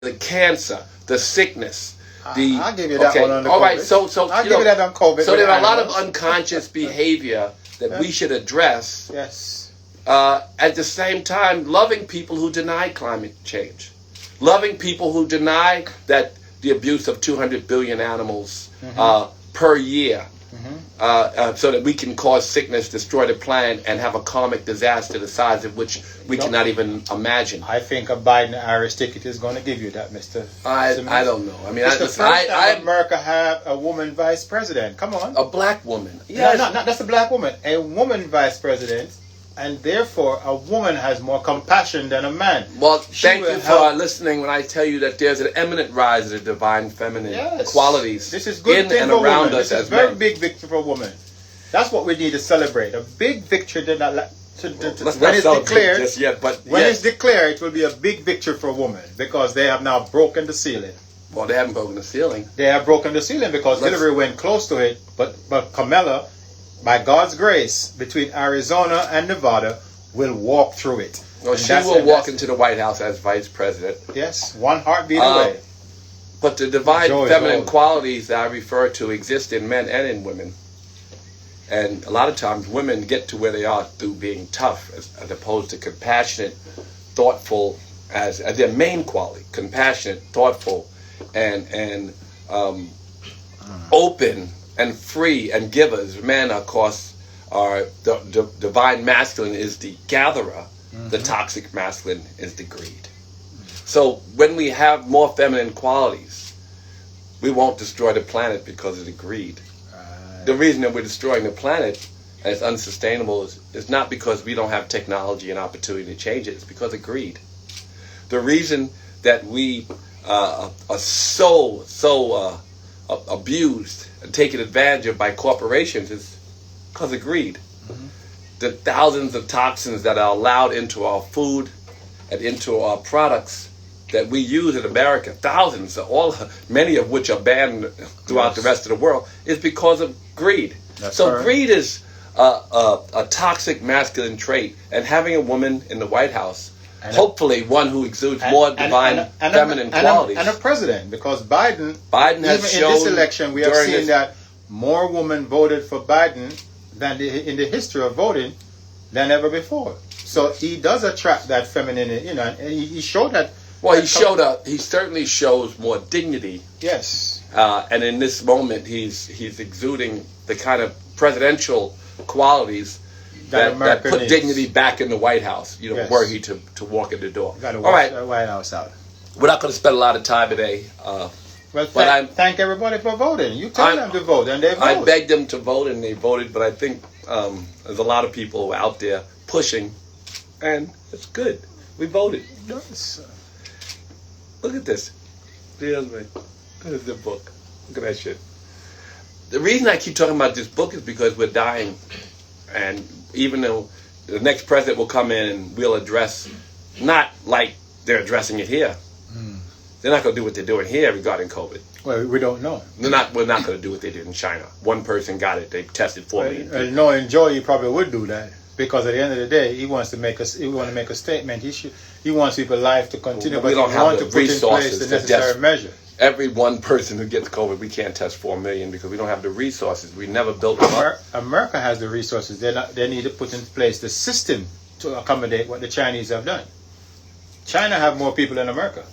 the cancer, the sickness, I'll give you that one on the all COVID. right. So I'll give you that on COVID. So there are a lot of unconscious behavior that we should address. Yes. At the same time, loving people who deny climate change, loving people who deny that the abuse of 200 billion animals per year, so that we can cause sickness, destroy the planet, and have a karmic disaster the size of which we cannot even imagine. I think a Biden-Harris ticket is going to give you that, Mr. Simmons. I don't know. I mean, it's the first time America have a woman vice president. Come on. A black woman. Yes. No, not just a black woman. A woman vice president. And therefore, a woman has more compassion than a man. Well, thank you for listening when I tell you that there's an eminent rise of divine feminine qualities this is good in and around us as men. This is a very big victory for women. That's what we need to celebrate. A big victory when it's declared. Just yet, but when it's declared, it will be a big victory for women because they have now broken the ceiling. Well, they haven't broken the ceiling. They have broken the ceiling because Hillary went close to it, but Kamala, by God's grace, between Arizona and Nevada, will walk through it. Well, she will walk into the White House as vice president. Yes, one heartbeat away. But the divine feminine qualities that I refer to exist in men and in women. And a lot of times women get to where they are through being tough as opposed to compassionate, thoughtful as their main quality. Compassionate, thoughtful, and open and free and givers. Men, of course, are the divine masculine is the gatherer. The toxic masculine is the greed. So when we have more feminine qualities, we won't destroy the planet because of the greed. The reason that we're destroying the planet and it's unsustainable is not because we don't have technology and opportunity to change it. It's because of greed. The reason that we are so abused and taken advantage of by corporations is because of greed. The thousands of toxins that are allowed into our food and into our products that we use in America, thousands, many of which are banned throughout the rest of the world, is because of greed. Greed is a toxic masculine trait, and having a woman in the White House, hopefully one who exudes more divine feminine qualities. And a president, because Biden has shown in this election, we have seen that more women voted for Biden than in the history of voting than ever before. So he does attract that feminine, and he showed that. Well, he certainly shows more dignity. Yes. And in this moment, he's exuding the kind of presidential qualities that put dignity back in the White House. Were he to walk in the door. Got to walk the White House out. We're not going to spend a lot of time today. Thank everybody for voting. You tell them to vote, and they vote. I begged them to vote, and they voted. But I think there's a lot of people out there pushing, and it's good. We voted. Yes. Look at this. Look at the book. Look at that shit. The reason I keep talking about this book is because we're dying. And even though the next president will come in and we'll address, not like they're addressing it here. They're not going to do what they're doing here regarding COVID. Well, we don't know. We're not going to do what they did in China. One person got it. They tested 4 million people. Knowing Joe, he probably would do that. Because at the end of the day, he wants to make a statement. He wants people's life to continue, but he wants to put in place the necessary measures. Every one person who gets COVID, we can't test 4 million because we don't have the resources. We never built them up. America has the resources. They need to put in place the system to accommodate what the Chinese have done. China have more people than America.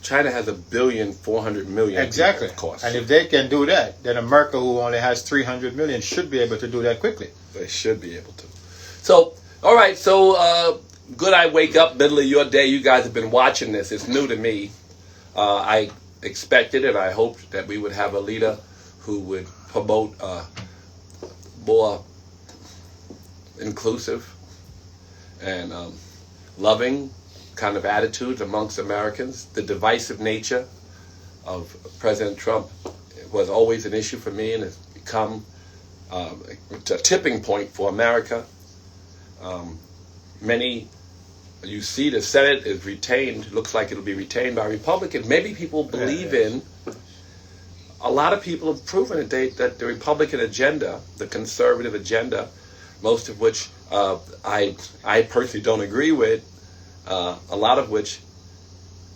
China has 1,400,000,000. Exactly. Of course. And if they can do that, then America, who only has 300 million, should be able to do that quickly. They should be able to. So, all right. So, good. I wake up middle of your day. You guys have been watching this. It's new to me. I expected and I hoped that we would have a leader who would promote more inclusive and loving kind of attitudes amongst Americans. The divisive nature of President Trump was always an issue for me and has become a tipping point for America. You see the Senate is retained, looks like it'll be retained by Republicans. Maybe people believe in, a lot of people have proven that the Republican agenda, the conservative agenda, most of which I personally don't agree with, a lot of which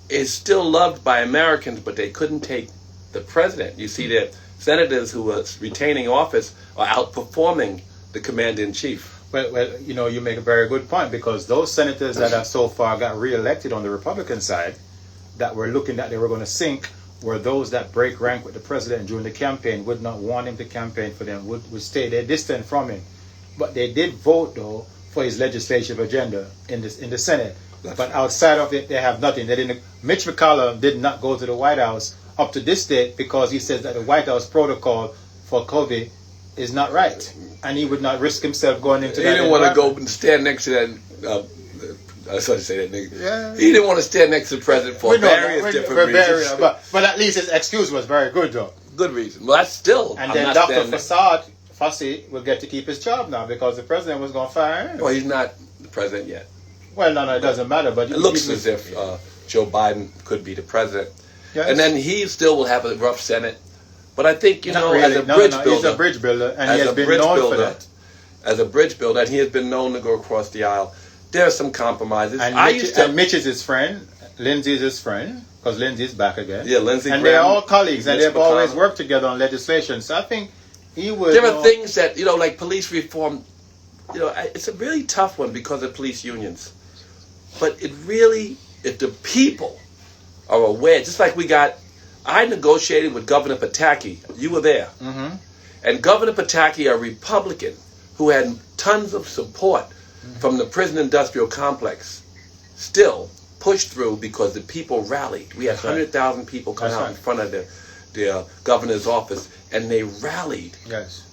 is still loved by Americans, but they couldn't take the president. You see that senators who are retaining office are outperforming the commander-in-chief. Well, you make a very good point, because those senators that have so far got reelected on the Republican side, that were looking that they were going to sink, were those that break rank with the president during the campaign, would not want him to campaign for them, would stay there distant from him. But they did vote, though, for his legislative agenda in the Senate. But outside of it, they have nothing. They didn't. Mitch McConnell did not go to the White House up to this date, because he says that the White House protocol for COVID is not right, and he would not risk himself going into that. He didn't want to go and stand next to that. I was going to say that nigga. Yeah. He didn't want to stand next to the president for various different reasons. But at least his excuse was very good, though. Good reason. Well, that's still. And then Dr. Fauci will get to keep his job now, because the president was going to fire him. Well, he's not the president yet. Well, no, it doesn't matter. But it looks as if Joe Biden could be the president. Yes. And then he still will have a rough Senate. But I think, as a bridge builder. He's a bridge builder, and he has been known for that. As a bridge builder, and he has been known to go across the aisle. There are some compromises. And Mitch is his friend. Lindsey is his friend, because Lindsey's back again. Yeah, Lindsey. And they're all colleagues, and they've always worked together on legislation. So I think he would. There are things that, like police reform, it's a really tough one because of police unions. But it really, if the people are aware, just like I negotiated with Governor Pataki. You were there. Mm-hmm. And Governor Pataki, a Republican who had tons of support from the prison industrial complex, still pushed through because the people rallied. We had 100,000 people come out in front of the governor's office, and they rallied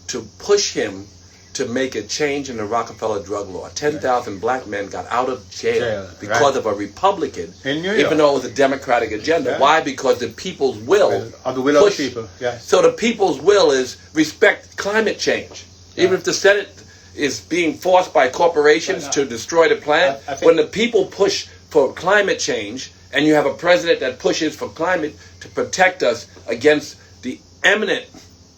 to push him to make a change in the Rockefeller drug law. 10,000 black men got out of jail because of a Republican, in New York, even though it was a Democratic agenda. Why? Because the people's will of the will of the people. So the people's will is respect climate change. Even if the Senate is being forced by corporations to destroy the planet, when the people push for climate change, and you have a president that pushes for climate to protect us against the imminent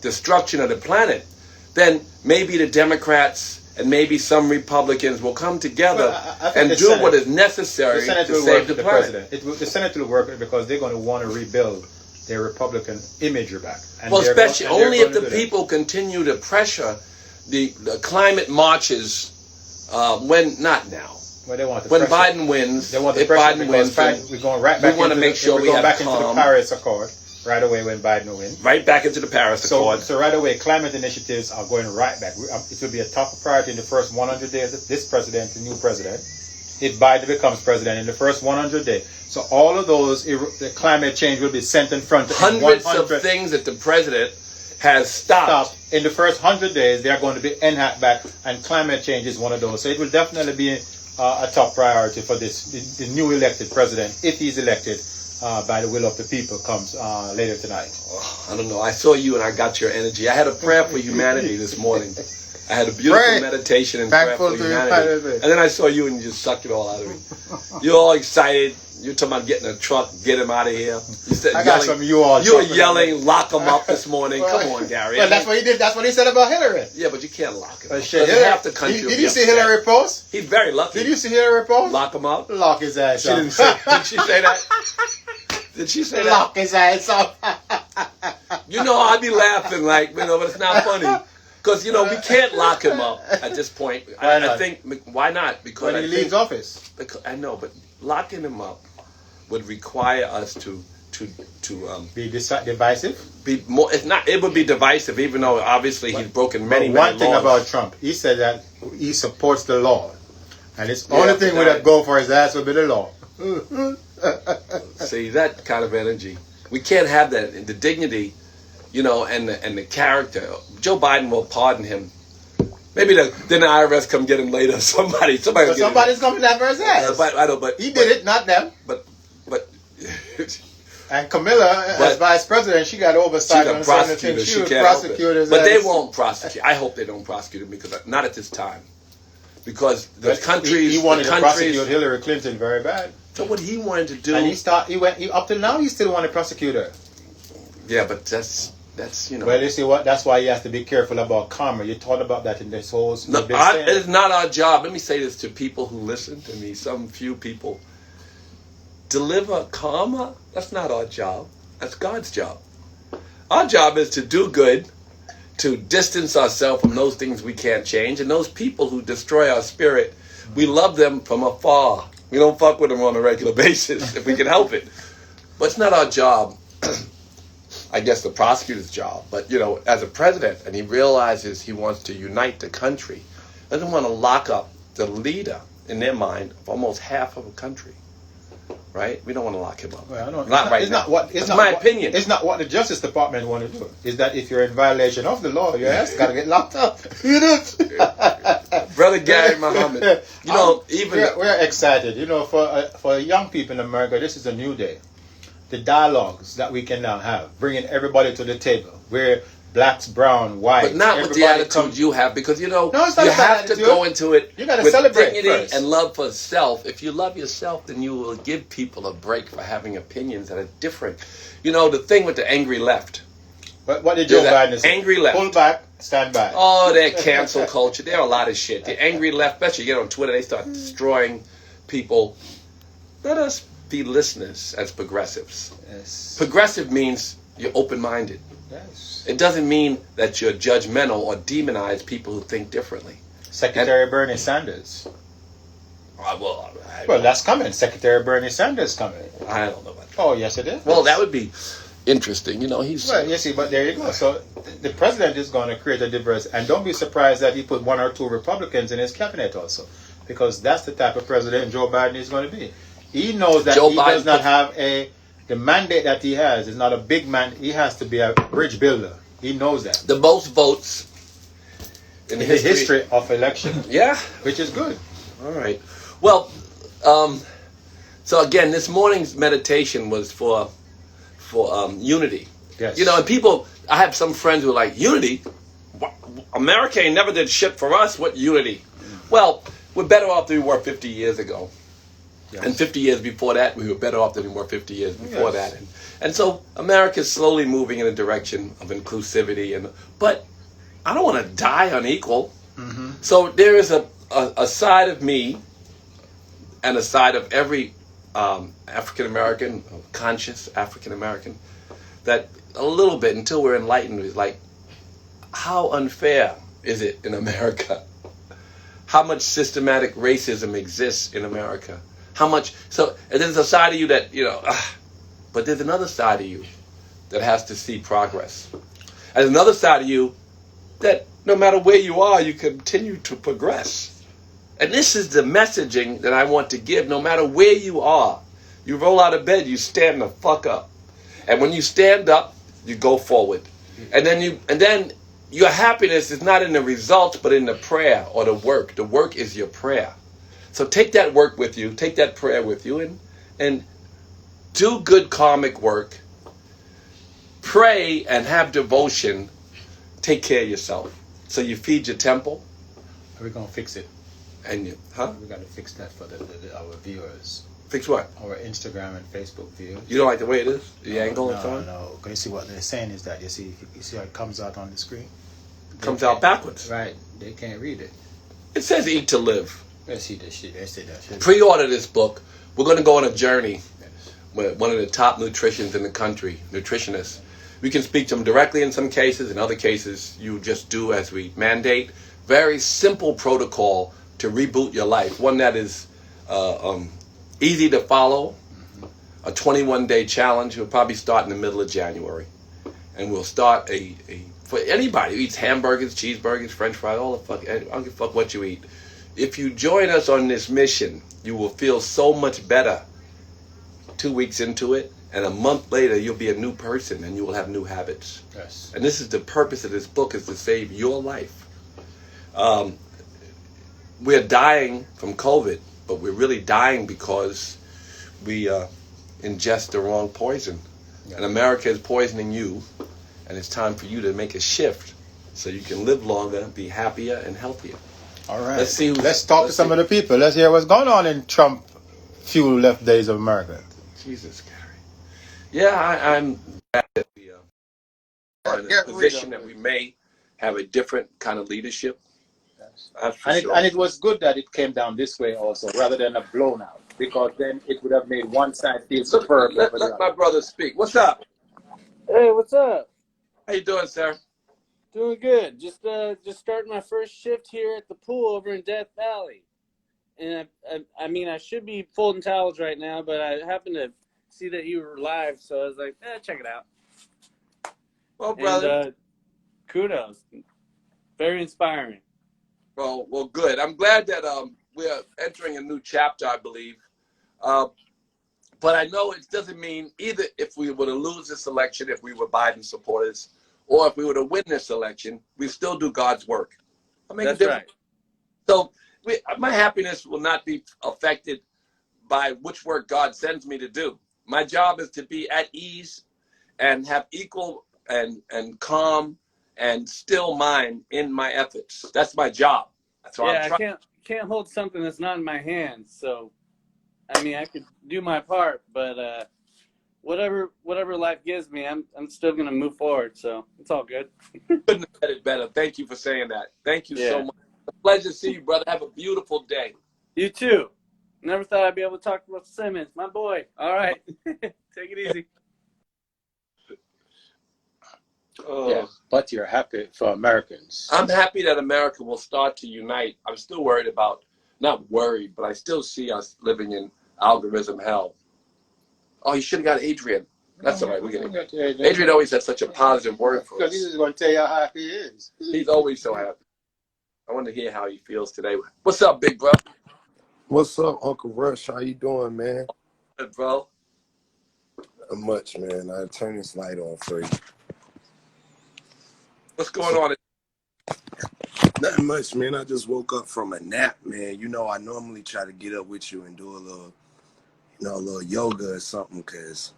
destruction of the planet, then maybe the Democrats and maybe some Republicans will come together and do what is necessary to save the planet. The Senate will work because they're going to want to rebuild their Republican image back. Well, especially only if the people continue to pressure the climate marches not now. Well, they want when Biden wins, they want the Biden wins, we're going right back. We want to make sure we have into the Paris Accord right away when Biden wins. Right back into the Paris Accord. So right away, climate initiatives are going right back. It will be a top priority in the first 100 days of this president, the new president, if Biden becomes president in the first 100 days. So all of those, the climate change will be sent in front of hundreds of things that the president has stopped. In the first 100 days, they are going to be enhanced back, and climate change is one of those. So it will definitely be a top priority for the new elected president, if he's elected by the will of the people, comes later tonight. I don't know. I saw you and I got your energy. I had a prayer for humanity this morning. I had a beautiful meditation and prayer for humanity. And then I saw you and you just sucked it all out of me. You're all excited. You're talking about getting a truck, get him out of here. I got some you all. You were yelling, lock him up this morning. Come on, Gary. Well, that's what he did. That's what he said about Hillary. Yeah, but you can't lock him up. Half the country. Did you see Hillary post? He's very lucky. Did you see Hillary post? Lock him up. Lock his ass up. Did she say that? Did she say that? Lock his ass up. I'd be laughing but it's not funny. Because, we can't lock him up at this point. I think, why not? Because when he leaves office. I know, but locking him up would require us to be divisive. Be more. It's not. It would be divisive, even though obviously he's broken many laws. One thing about Trump, he said that he supports the law, and his only thing would go for his ass would be the law. See, that kind of energy, we can't have that. The dignity, and the character. Joe Biden will pardon him. Maybe then the IRS come get him later. Somebody's coming after his ass. I know, but he did it, not them. But. And Camilla, as vice president, she got oversight on certain things. She would prosecute his ass. But they won't prosecute. I hope they don't prosecute him because not at this time. Because the countries, he wanted to prosecute Hillary Clinton very bad. So what he wanted to do, and up till now, he still wanted to prosecute her. Yeah, but that's. Well, you see what? That's why you have to be careful about karma. You thought about that in this whole. No, it's not our job. Let me say this to people who listen to me. Some few people. deliver karma. That's not our job. That's God's job. Our job is to do good, to distance ourselves from those things we can't change, and those people who destroy our spirit, we love them from afar. We don't fuck with them on a regular basis if we can help it. But it's not our job. I guess the prosecutor's job. But, you know, as a president, and he realizes he wants to unite the country, doesn't want to lock up the leader, in their mind, of almost half of a country. Right? We don't want to lock him up. Well, no, not right now. That's my opinion. It's not what the Justice Department want to do. Is that if you're in violation of the law, your ass got to get locked up. You know? Brother Gary Muhammad. You know, even we're excited. You know, for young people in America, this is a new day. The dialogues that we can now have, bringing everybody to the table, where blacks, brown, white, but not with the attitude you have, because you know you have to go into it you gotta with celebrate dignity first. And love for self. If you love yourself, then you will give people a break for having opinions that are different. You know, the thing with the angry left. But what did Joe Biden say? Angry left. Pull back, stand back. Oh, they're cancel culture. They're a lot of shit. The angry left, especially you get on Twitter, they start destroying people. Let us be listeners as progressives. Yes. Progressive means you're open-minded. Yes. It doesn't mean that you're judgmental or demonize people who think differently. Secretary Bernie Sanders. Well, that's coming. Secretary Bernie Sanders coming. I don't know about that. Oh, yes, it is. Well, that would be interesting. You know, he's... Well, you see, but there you go. So the president is going to create a diverse... And don't be surprised that he put 1 or 2 Republicans in his cabinet also. Because that's the type of president Joe Biden is going to be. He knows that he does not have the mandate that he has is not a big man. He has to be a bridge builder. He knows that. The most votes in the history of election. Yeah. Which is good. All right. Well, so again, this morning's meditation was for unity. Yes. You know, and people, I have some friends who are like, unity? America ain't never did shit for us. What unity? Well, we're better off than we were 50 years ago. Yes. And 50 years before that, we were better off than we were 50 years before that. And so America's slowly moving in a direction of inclusivity. But I don't want to die unequal. Mm-hmm. So there is a side of me and a side of every African-American, conscious African-American, that a little bit, until we're enlightened, is like, how unfair is it in America? How much systematic racism exists in America? How much, so, and there's a side of you that, you know, but there's another side of you that has to see progress. And another side of you that no matter where you are, you continue to progress. And this is the messaging that I want to give. No matter where you are, you roll out of bed, you stand the fuck up. And when you stand up, you go forward. And then your happiness is not in the results, but in the prayer or the work. The work is your prayer. So take that work with you, take that prayer with you, and do good karmic work. Pray and have devotion. Take care of yourself. So you feed your temple. We're going to fix it. And we got to fix that for our viewers. Fix what? Our Instagram and Facebook viewers. You don't like the way it is? The angle and so on? No. Can you see what they're saying is that, you see how it comes out on the screen? It comes out backwards. Right. They can't read it. It says eat to live. Let's see this shit. Let's see that shit. Pre-order this book. We're going to go on a journey with one of the top nutritionists in the country, nutritionists. We can speak to them directly in some cases. In other cases, you just do as we mandate. Very simple protocol to reboot your life. One that is easy to follow. A 21-day challenge. We'll probably start in the middle of January. And we'll start for anybody who eats hamburgers, cheeseburgers, french fries, all the fuck. I don't give a fuck what you eat. If you join us on this mission, you will feel so much better 2 weeks into it, and a month later you'll be a new person and you will have new habits. Yes. And this is the purpose of this book, is to save your life. We're dying from COVID, but we're really dying because we ingest the wrong poison. Yeah. And America is poisoning you, and it's time for you to make a shift so you can live longer, be happier and healthier. All right. Let's talk to some of the people. Let's hear what's going on in Trump few left days of America. Jesus, Gary. Yeah, I'm glad that we are in a position that we may have a different kind of leadership. Yes. And it was good that it came down this way also, rather than a blown out. because then it would have made one side feel Let, superb let, over the let my other. brother speak. What's up? Hey, what's up? How you doing, sir? Doing good. Just starting my first shift here at the pool over in Death Valley. And I mean, I should be folding towels right now, but I happened to see that you were live, so I was like, check it out. Well, brother. And kudos. Very inspiring. Well, good. I'm glad that we're entering a new chapter, I believe. But I know it doesn't mean either if we were to lose this election, if we were Biden supporters, or if we were to win this election, we still do God's work. That's right. So my happiness will not be affected by which work God sends me to do. My job is to be at ease and have equal and calm and still mind in my efforts. That's my job. So yeah, I can't hold something that's not in my hands. So, I mean, I could do my part, but whatever life gives me, I'm still gonna move forward. So it's all good. Couldn't have said it better. Thank you for saying that. Thank you so much. It's a pleasure to see you, brother. Have a beautiful day. You too. Never thought I'd be able to talk about Simmons, my boy. All right, take it easy. Yeah, but you're happy for Americans. I'm happy that America will start to unite. I'm still worried about, not worried, but I still see us living in algorithm hell. Oh, you should have got Adrian. That's all right. We get it. Adrian always has such a positive word for us. Because he's going to tell you how happy he is. He's always so happy. I want to hear how he feels today. What's up, big bro? What's up, Uncle Rush? How you doing, man? Good, bro. Not much, man. I'll turn this light on for you. What's going on? Not much, man. I just woke up from a nap, man. You know, I normally try to get up with you and do a little yoga or something, because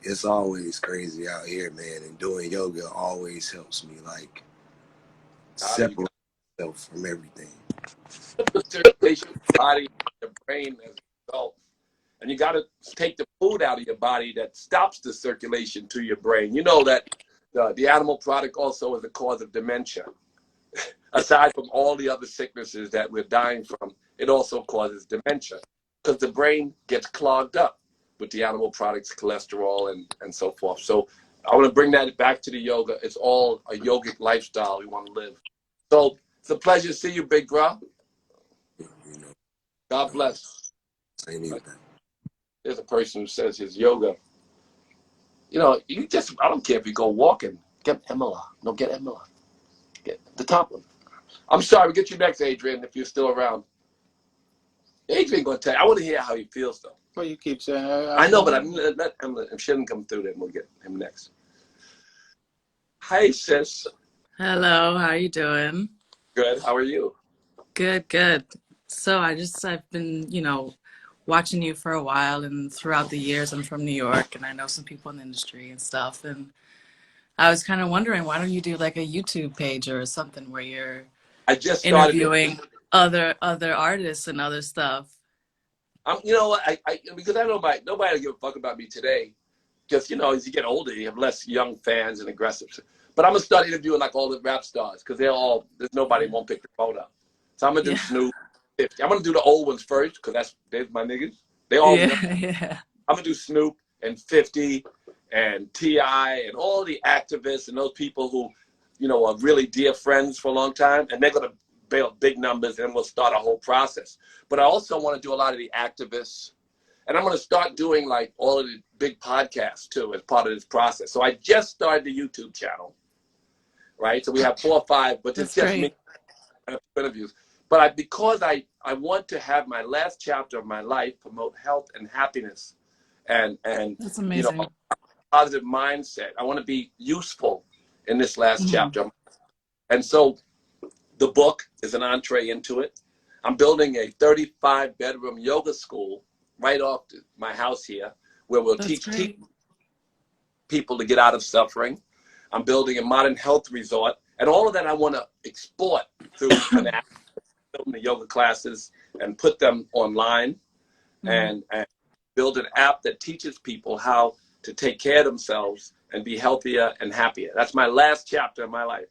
it's always crazy out here, man. And doing yoga always helps me, like, separate myself from everything. The circulation of your body, your brain as a result. And you got to take the food out of your body that stops the circulation to your brain. You know that the animal product also is a cause of dementia. Aside from all the other sicknesses that we're dying from, it also causes dementia because the brain gets clogged up with the animal products, cholesterol, and so forth. So I want to bring that back to the yoga. It's all a yogic lifestyle we want to live. So it's a pleasure to see you, big bro. You know, God bless. same evening. There's a person who says his yoga. You know, I don't care if you go walking. Get Emila. No, get Emila. Get the top one. I'm sorry, we'll get you next, Adrian, if you're still around. Adrian gonna tell you. I want to hear how he feels, though. Well, you keep saying I know, but let Emila, if she doesn't come through, then we'll get him next. Hi, sis. Hello, how you doing? Good. How are you? Good. So I've been, watching you for a while, and throughout the years I'm from New York and I know some people in the industry and stuff, and I was kind of wondering, why don't you do like a YouTube page or something where you're I just started interviewing other artists and other stuff? You know what? I because I know nobody will give a fuck about me today. Because, as you get older, you have less young fans and aggressives. But I'm going to start interviewing like all the rap stars because there's nobody won't pick the phone up. So I'm going to do Snoop. 50. I'm going to do the old ones first because they're my niggas. They all Yeah. I'm going to do Snoop and 50 and T.I. and all the activists and those people who, are really dear friends for a long time. And they're going to build big numbers and we'll start a whole process. But I also want to do a lot of the activists. And I'm going to start doing like all of the big podcasts too as part of this process. So I just started the YouTube channel, right? So we have 4 or 5, but it's just me interviews. But because I want to have my last chapter of my life promote health and happiness and That's amazing. Positive mindset. I want to be useful in this last chapter. And so the book is an entree into it. I'm building a 35-bedroom yoga school right off my house here where we'll teach people to get out of suffering. I'm building a modern health resort. And all of that I want to export through an app, building the yoga classes and put them online and build an app that teaches people how to take care of themselves and be healthier and happier. That's my last chapter of my life.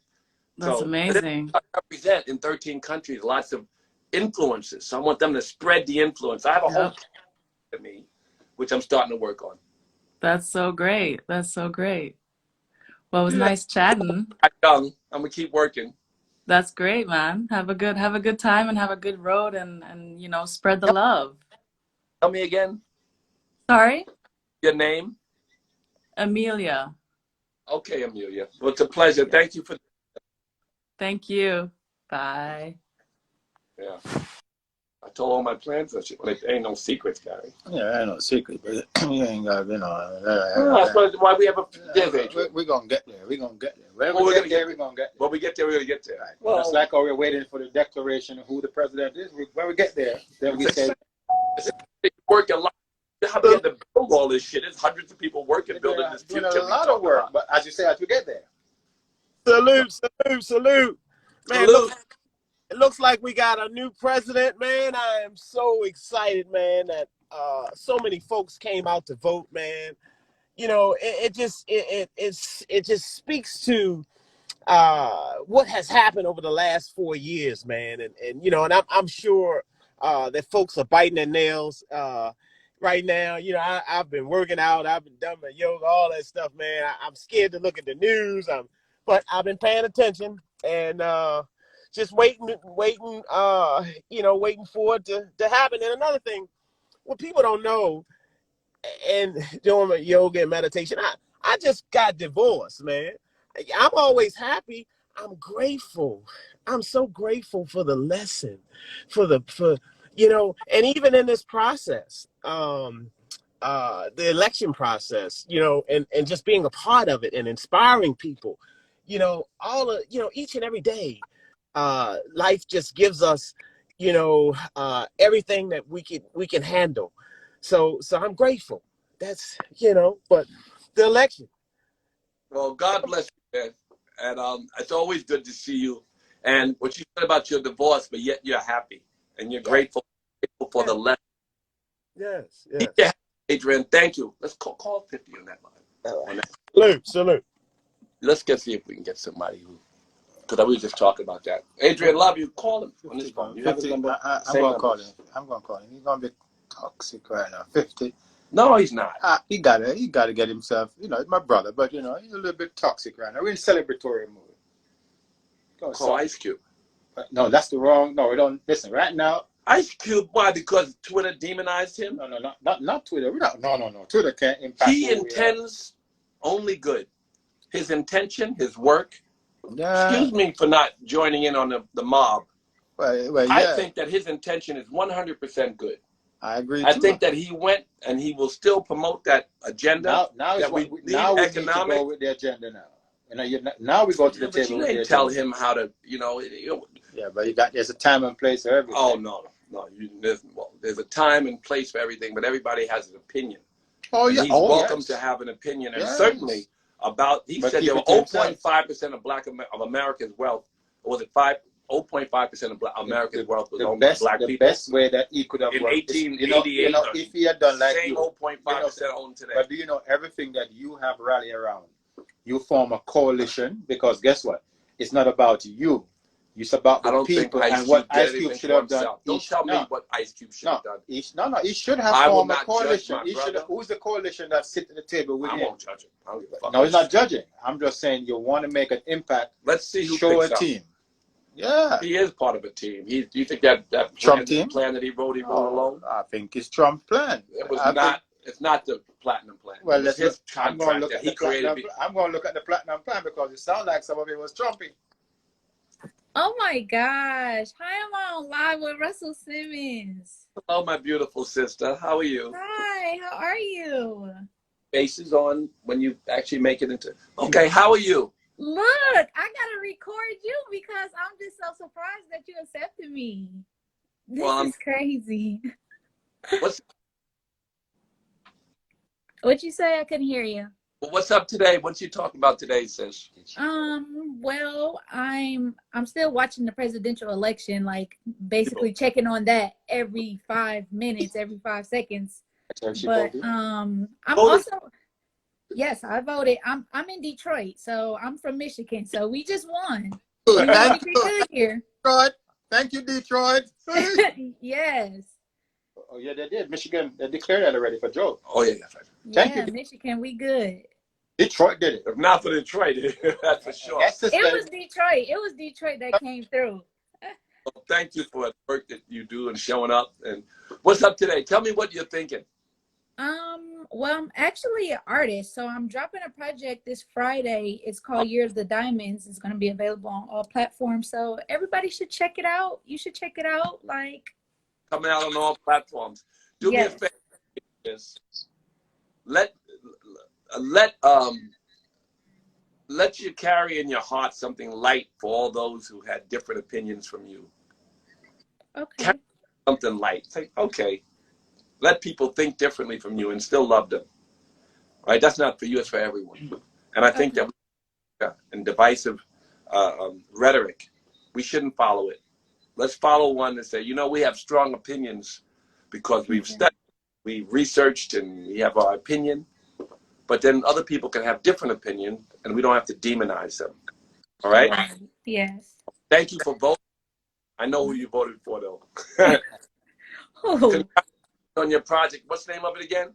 That's amazing. I represent in 13 countries lots of influences. So I want them to spread the influence. I have a whole to me, which I'm starting to work on. That's so great. That's so great. Well, it was nice chatting. I'm young. I'm gonna keep working. That's great, man. Have a good time and have a good road and you know, spread the love. Tell me again Sorry? your name. Amelia. Okay, Amelia. Well, it's a pleasure. Yeah. Thank you for. Thank you. Bye. Yeah. I told all my plans and shit. Well, there ain't no secrets, Gary. Yeah, ain't no secret, but you ain't got, you know. That's why we have a Dev Adrian. We're gonna get there. We're gonna get there. Whenever Well, we we're get there, we're gonna get there. When we get there, we're gonna get there. Right. Well, Just like how we're waiting for the declaration of who the president is. When we get there, then we say they work a lot. How they had to build all this shit? There's hundreds of people working building this doing future. a lot of work. But as you say, as we get there. Salute. Man, Salute. it looks like we got a new president, man. I am so excited, man, that so many folks came out to vote, man. You know, it just speaks to what has happened over the last 4 years, man. And you know, and I'm sure that folks are biting their nails right now. You know, I've been working out, I've been doing my yoga, all that stuff, man. I'm scared to look at the news. But I've been paying attention and just waiting, you know, waiting for it to happen. And another thing, what people don't know, and doing my yoga and meditation, I just got divorced, man. I'm always happy. I'm grateful. I'm so grateful for the lesson, for you know, and even in this process, the election process, you know, and just being a part of it and inspiring people, you know, each and every day, life just gives us, you know, everything that we can handle. So I'm grateful. That's, you know, but the election. Well, God bless you, man. And it's always good to see you. And what you said about your divorce, but yet you're happy and you're grateful for the lesson. Yes. Yeah, Adrian, thank you. Let's call 50 on that line. Salute. Let's see if we can get somebody who, because I was just talking about that. Adrian, love you. Call him on his phone. You have his number? I'm going to call him. He's going to be toxic right now. 50. No, he's not. He got to get himself, you know, he's my brother, but, you know, he's a little bit toxic right now. We're in celebratory mood. Call Ice Cube. No, that's the wrong, no, we don't, listen, right now. Ice Cube, why? Because Twitter demonized him? No, not Twitter. No. Twitter can't impact. He intends only good. His intention, his work. Excuse me for not joining in on the mob. Well, yeah. I think that his intention is 100% good. I agree. I think that he went and he will still promote that agenda. Now we need to go with the agenda now. You know, now we go to the table. You ain't tell him how to, you know. Yeah, but there's a time and place for everything. Oh no. There's a time and place for everything, but everybody has an opinion. Oh yeah, and he's welcome to have an opinion, and certainly about. He said there were 0.5% of America's wealth, or was it 0.5% of America's wealth was owned by black people? The best way that he could have in worked 1888, you know, if he had done like same 0.5% owned today. But do you know everything that you have rallied around? You form a coalition because guess what? It's not about you. It's about the people and what Ice Cube should have done. Don't tell me what Ice Cube should have done. He should have formed a coalition. Who's the coalition that sit at the table with him? I won't judge him. I don't give a fuck. No, he's not judging. I'm just saying you want to make an impact. Let's see who show picks a team. Yeah. He is part of a team. Do you think that Trump team plan that he wrote alone? I think it's Trump's plan. It was not. It's not the platinum plan. Well, his contract that he created. I'm going to look at the platinum plan because it sounds like some of it was Trumpy. Oh my gosh. Hi, I'm on live with Russell Simmons. Hello, my beautiful sister. How are you? Hi, how are you? Faces on when you actually make it into. Okay, how are you? Look, I gotta record you because I'm just so surprised that you accepted me. This is crazy. What'd you say? I couldn't hear you. Well, what's up today? What you talking about today, sis? Well, I'm still watching the presidential election, like basically checking on that every 5 minutes, every 5 seconds. But I'm also, yes, I voted. I'm in Detroit, so I'm from Michigan, so we just won. We really good here. Detroit. Thank you, Detroit. Yes. Oh yeah, they did. Michigan, they declared that already for Joe. Oh yeah, that's right. Thank Yeah, you. Michigan, we good. Detroit did it. If not for Detroit, that's for sure. Estes It let was it. Detroit. It was Detroit that came through. Well, thank you for the work that you do and showing up. And what's up today? Tell me what you're thinking. Well, I'm actually an artist, so I'm dropping a project this Friday. It's called Year of the Diamonds. It's going to be available on all platforms, so everybody should check it out. You should check it out. Like, Coming out on all platforms. Do me a yes, favor. Yes. Let you carry in your heart something light for all those who had different opinions from you. okay, Carry something light. Say, okay, let people think differently from you and still love them. Right? That's not for you, it's for everyone. And I think okay, that in divisive rhetoric, we shouldn't follow it. Let's follow one that say, you know, we have strong opinions because we've okay. studied, we've researched, and we have our opinion. But then other people can have different opinion, and we don't have to demonize them. All right? Right. Yes. Thank you for voting. I know who you voted for, though. Oh, Congratulations on your project. What's the name of it again?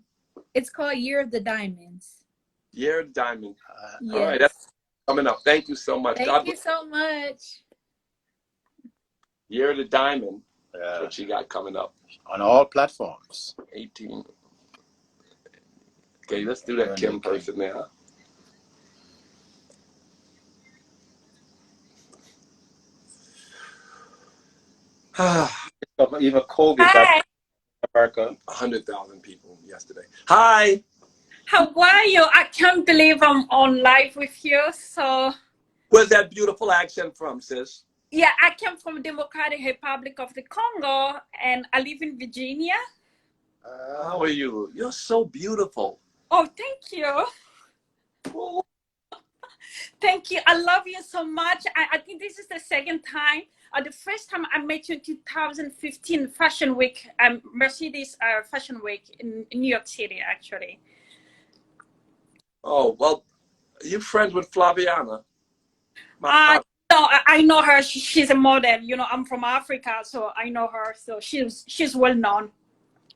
it's called Year of the Diamonds. Year of Diamond. Yes. All right, that's coming up. Thank you so much. Thank God you bless. so much. Year of the Diamond. That's Yeah. what you got coming up. On all platforms. 18. Okay, let's do that Kim person now. Even Kobe got Hi, America. 100,000 people yesterday. Hi. how are you? I can't believe I'm on live with you. So, Where's that beautiful accent from, sis? yeah, I came from Democratic Republic of the Congo and I live in Virginia. How are you? You're so beautiful. Oh, thank you. Thank you. I love you so much. I think this is the second time. The first time I met you in 2015 Fashion Week, Mercedes Fashion Week in New York City, actually. Oh, well, you friends with Flaviana? No, I know her. She's a model. You know, I'm from Africa, so I know her. So she's well known.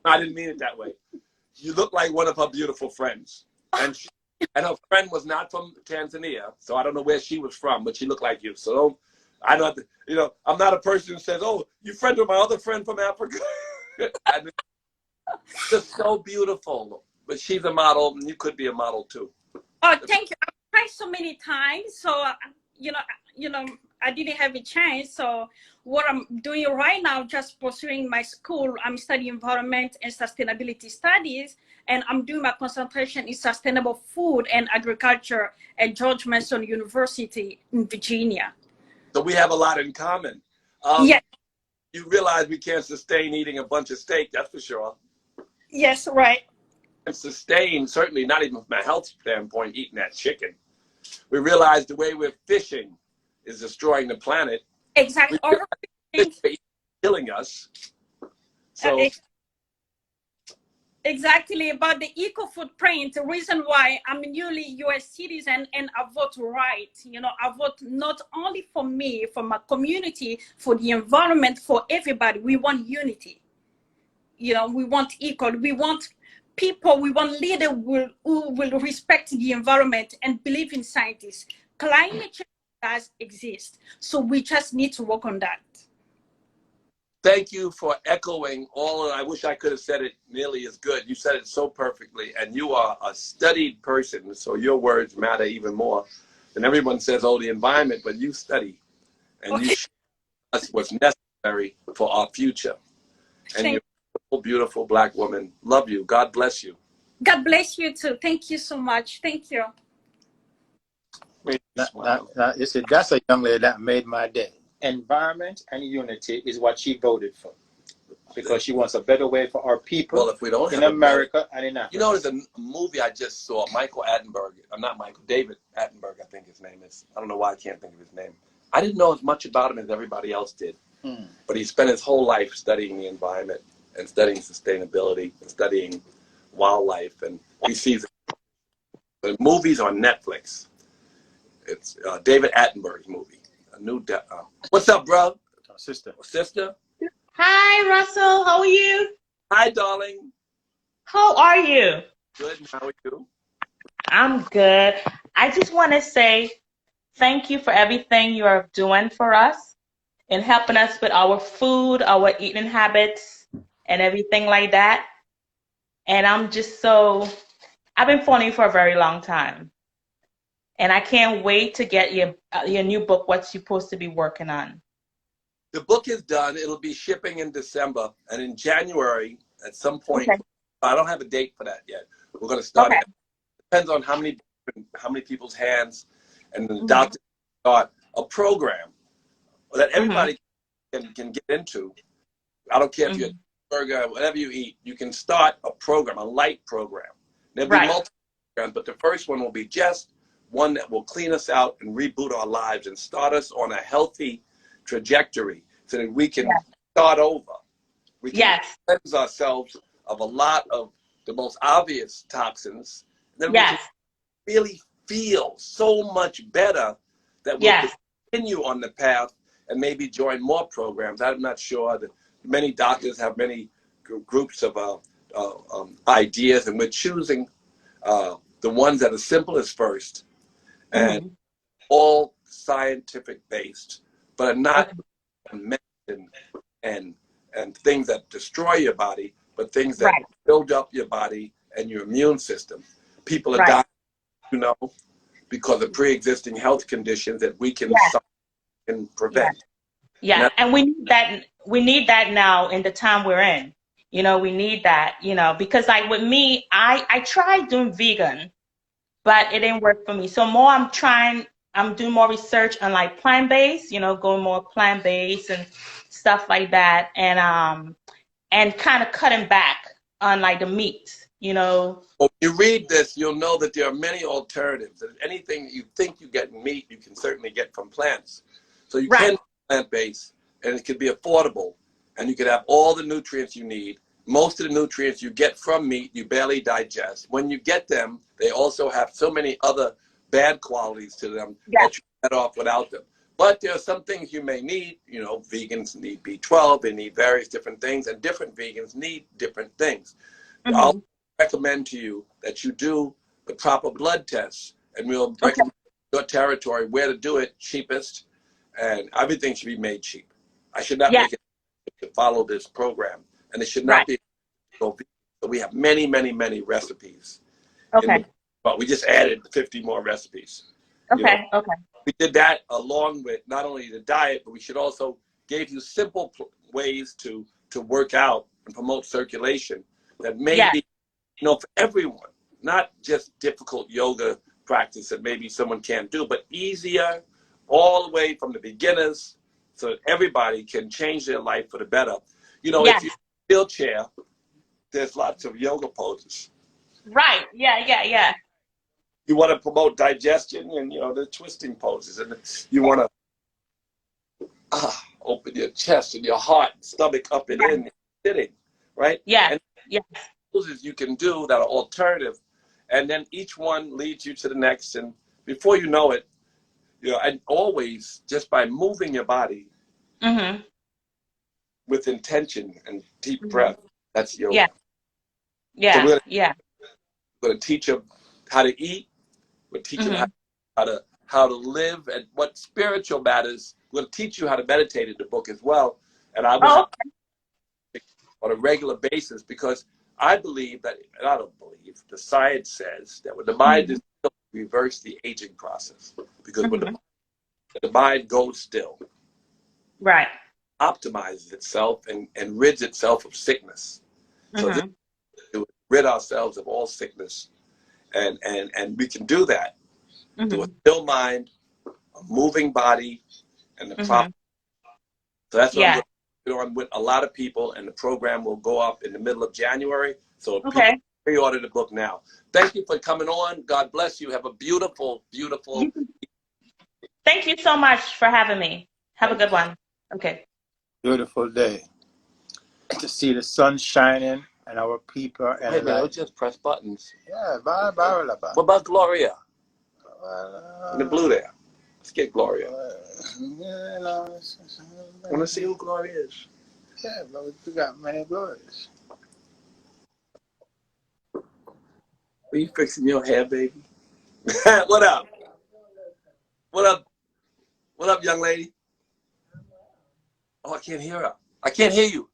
I didn't mean it that way. You look like one of her beautiful friends. And her friend was not from Tanzania, so I don't know where she was from, but she looked like you. So I don't have to, you know, I'm not a person who says, oh, you friend with my other friend from Africa. Just so beautiful. But she's a model, and you could be a model too. Oh, thank you. I've tried so many times, so you know, I didn't have a chance. So what I'm doing right now, just pursuing my school. I'm studying environment and sustainability studies, and I'm doing my concentration in sustainable food and agriculture at George Mason University in Virginia. So we have a lot in common. Yes. You realize we can't sustain eating a bunch of steak, that's for sure. Yes, right. And sustain, certainly not even from a health standpoint, eating that chicken. We realize the way we're fishing is destroying the planet. Exactly. Killing us. So exactly about the eco footprint. The reason why I'm a newly U.S. citizen and I vote right. You know, I vote not only for me, for my community, for the environment, for everybody. We want unity. You know, we want equal. We want people. We want leaders who will respect the environment and believe in scientists. Climate change does exist, so we just need to work on that. Thank you for echoing all, and I wish I could have said it nearly as good. You said it so perfectly, and you are a studied person, so your words matter even more. And everyone says, oh, the environment, but you study, and you show us what's necessary for our future. And you're a beautiful Black woman. Love you. God bless you. God bless you too. Thank you so much. Thank you. Now, you see, that's a young lady that made my day. Environment and unity is what she voted for, because she wants a better way for our people. Well, if we don't in have America and in Africa. You know, there's a movie I just saw, Michael Attenberg. Not Michael, David Attenberg, I think his name is. I don't know why I can't think of his name. I didn't know as much about him as everybody else did. But he spent his whole life studying the environment and studying sustainability and studying wildlife. And he sees the movies on Netflix. It's David Attenberg's movie. What's up, bro? Sister. Sister? Hi, Russell. How are you? Hi, darling. How are you? Good. How are you? I'm good. I just want to say thank you for everything you are doing for us and helping us with our food, our eating habits, and everything like that. And I've been following you for a very long time. And I can't wait to get your new book, what you're supposed to be working on. The book is done. It'll be shipping in December, and in January, at some point, Okay. I don't have a date for that yet. We're going to start Okay. it. Depends on how many people's hands, and the Mhm. doctor start a program that Mhm. everybody can get into. I don't care if you're a Mhm. burger, whatever you eat, you can start a program, a light program. There'll be Right. multiple programs, but the first one will be just one that will clean us out and reboot our lives and start us on a healthy trajectory so that we can Yes. start over. We can Yes. cleanse ourselves of a lot of the most obvious toxins. Then we can Yes. really feel so much better that we'll Yes. continue on the path and maybe join more programs. I'm not sure that many doctors have many groups of ideas, and we're choosing the ones that are simplest first and Mhm. all scientific based, but are not Okay. medicine and things that destroy your body, but things that Right. build up your body and your immune system. People are Right. dying, because of pre-existing health conditions that we can Yes. prevent. Yes. Yeah, And and we need that. We need that now in the time we're in. We need that. Because like with me, I tried doing vegan, but it didn't work for me. So more, I'm doing more research on like plant-based. Going more plant-based and stuff like that, and kind of cutting back on like the meat. when you read this, you'll know that there are many alternatives. And anything that you think you get in meat, you can certainly get from plants. So you Right. can plant-based, and it can be affordable, and you can have all the nutrients you need. Most of the nutrients you get from meat, you barely digest. When you get them, they also have so many other bad qualities to them Yes. that you're better off without them. But there are some things you may need. Vegans need B12, they need various different things, and different vegans need different things. I'll Mhm. recommend to you that you do the proper blood tests, and we'll Okay. recommend your territory where to do it cheapest, and everything should be made cheap. I should not Yeah. make it to follow this program, and it should Right. not be so vegan. So we have many, many, many recipes Okay. but we just added 50 more recipes. Okay. Okay. We did that along with not only the diet, but we should also give you simple ways to work out and promote circulation that may Yes. be for everyone, not just difficult yoga practice that maybe someone can't do, but easier all the way from the beginners so that everybody can change their life for the better. Yes. If you're in a wheelchair, there's lots of yoga poses. Right. Yeah. Yeah. Yeah. You want to promote digestion and, the twisting poses. And you want to open your chest and your heart and stomach up and in, sitting, right? Yeah. And Yeah. poses you can do that are alternative. And then each one leads you to the next. And before you know it, and always just by moving your body Mhm. with intention and deep Mhm. breath, that's yoga. Yeah. So Yeah. we're Yeah. going to teach them how to eat. We're teaching them Mhm. how to live and what spiritual matters. We'll teach you how to meditate in the book as well. And I will Oh. have on a regular basis because I believe that, and I don't believe, the science says that when the mind is still, reverse the aging process. Because when Mhm. the mind goes still, Right. optimizes itself and rids itself of sickness. So this Mhm. to rid ourselves of all sickness. And we can do that through a Mhm. still mind, a moving body, and the proper. Mhm. So that's what I'm Yeah. going on with a lot of people, and the program will go up in the middle of January. So people Okay. pre-order the book now. Thank you for coming on. God bless you. Have a beautiful, beautiful. Thank you so much for having me. Have a good one. Okay. Beautiful day to see the sun shining and our people are Wait a minute, alive. just press buttons. Yeah, What about Gloria? In the blue there. Let's get Gloria. I want to see who Gloria is. Yeah, but we got many glories. Are you fixing your hair, baby? What up? What up? What up, young lady? Oh, I can't hear her. I can't hear you.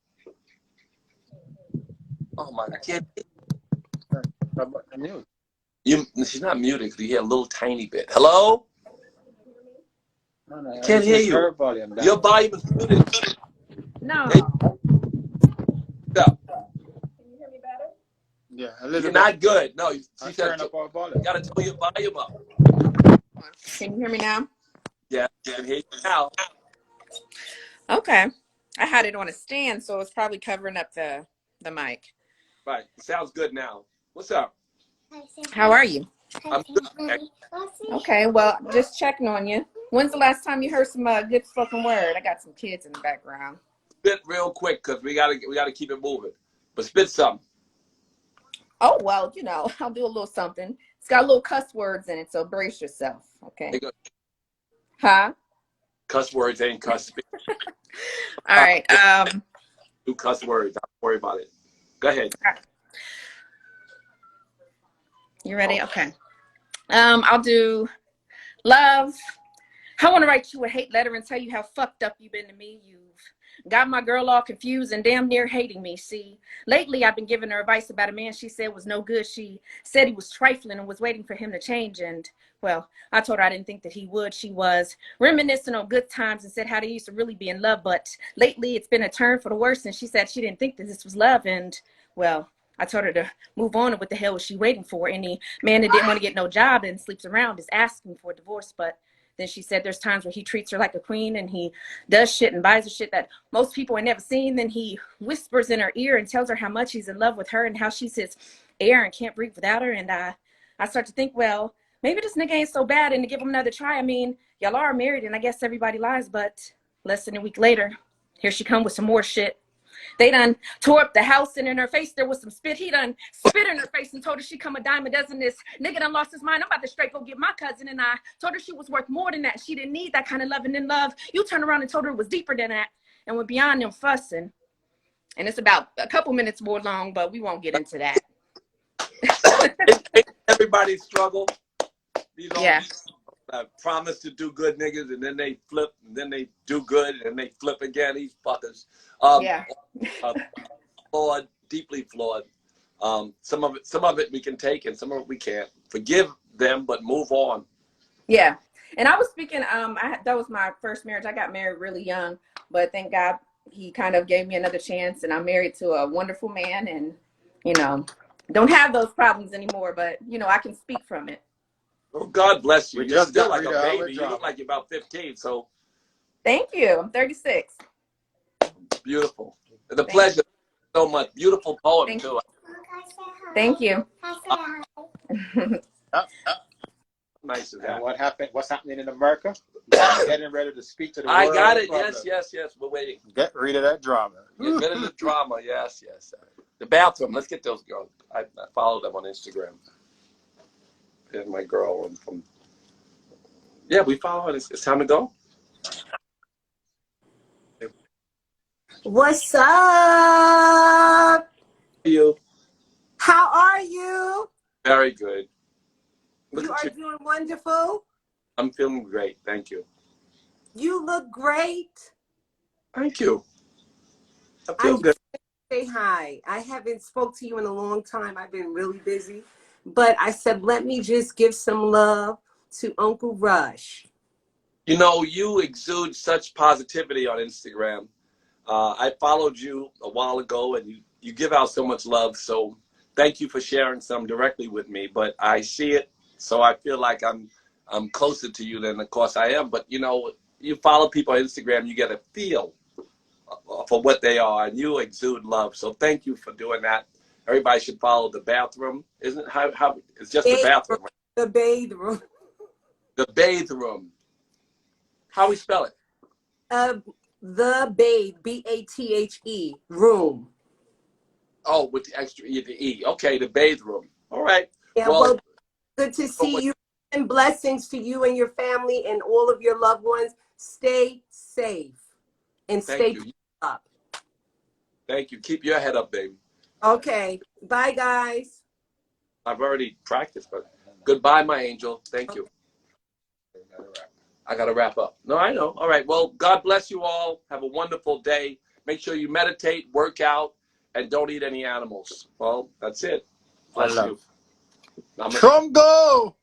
Oh my, I can't. She's not muted because you hear a little tiny bit. Hello? I can't hear you. Your volume is muted. No. Hey, up. Yeah, a little You're bit. not good. No, she said Turn up our volume. you gotta turn your volume up. Can you hear me now? Yeah, I can hear you now. Okay. I had it on a stand, so it's probably covering up the mic. Right, sounds good now. What's up? How are you? I'm good. Okay, well, just checking on you. When's the last time you heard some good spoken word? I got some kids in the background. Spit real quick because we gotta keep it moving. But spit something. Oh, well, you know, I'll do a little something. It's got little cuss words in it, so brace yourself, okay? Huh? Cuss words ain't cuss. All right. Do cuss words. Don't worry about it. Go ahead. You ready? Okay. I'll do love. I want to write you a hate letter and tell you how fucked up you've been to me. You've got my girl all confused and damn near hating me. See, lately I've been giving her advice about a man she said was no good. She said he was trifling and was waiting for him to change. And, well, I told her I didn't think that he would. She was reminiscing on good times and said how they used to really be in love. But lately it's been a turn for the worse. And she said she didn't think that this was love. And, well, I told her to move on, and what the hell was she waiting for? Any man that didn't want to get no job and sleeps around is asking for a divorce. But then she said there's times where he treats her like a queen and he does shit and buys her shit that most people ain't never seen. Then he whispers in her ear and tells her how much he's in love with her and how she's his heir and can't breathe without her. And I start to think, well, maybe this nigga ain't so bad, and to give him another try. I mean, y'all are married and I guess everybody lies, but less than a week later, here she come with some more shit. They done tore up the house, and in her face there was some spit. He done spit in her face and told her she come a dime a dozen. This nigga done lost his mind. I'm about to straight go get my cousin. And I told her she was worth more than that. She didn't need that kind of loving and love. You turned around and told her it was deeper than that and went beyond them fussing. And it's about a couple minutes more long, but we won't get into that. Everybody struggle. You know, Yeah. Promise to do good niggas, and then they flip, and then they do good, and then they flip again. These fuckers. Yeah. Flawed, deeply flawed. Some of it we can take, and some of it we can't. Forgive them, but move on. Yeah. And I was speaking, that was my first marriage. I got married really young, but thank God he kind of gave me another chance, and I'm married to a wonderful man, and, you know, don't have those problems anymore, but, you know, I can speak from it. Oh, God bless you. We You're just still got like rid a of baby. our You job. look like you're about 15, so Thank you. I'm 36. beautiful. It's a pleasure so much. Beautiful poem, Thank too. Thank you. Nice of And that. what happened? What's happening in America? Getting ready to speak to the world. I got it. problem. Yes. We're waiting. Get rid of that drama. Get rid of the drama. Yes. The bathroom. Let's get those girls. I follow them on Instagram. There's my girl from. Yeah, we follow it. It's time to go. What's up? How are you? How are you? Very good. Look You at are you. doing wonderful. I'm feeling great. Thank you. You look great. Thank you. I I feel just good. say hi. I haven't spoke to you in a long time. I've been really busy. But I said, let me just give some love to Uncle Rush. You know, you exude such positivity on Instagram. I followed you a while ago, and you give out so much love. So thank you for sharing some directly with me. But I see it, so I feel like I'm closer to you than, of course, I am. But, you know, you follow people on Instagram, you get a feel for what they are, and you exude love. So thank you for doing that. Everybody should follow The Bathroom. Isn't it? How it's just The Bathroom. Right? The bathroom. The Bathe Room. How we spell it? The Bathe, B-A-T-H-E, room. Oh, with the extra E, the E. Okay, The Bathe Room. All right. Yeah, well, good to see you, and blessings to you and your family and all of your loved ones. Stay safe and stay up. Thank you. Keep your head up, baby. Okay. Bye, guys. I've already practiced, but goodbye, my angel. Thank you. I got to wrap up. No, I know. All right. Well, God bless you all. Have a wonderful day. Make sure you meditate, work out, and don't eat any animals. Well, that's it. Bless you. Trump go!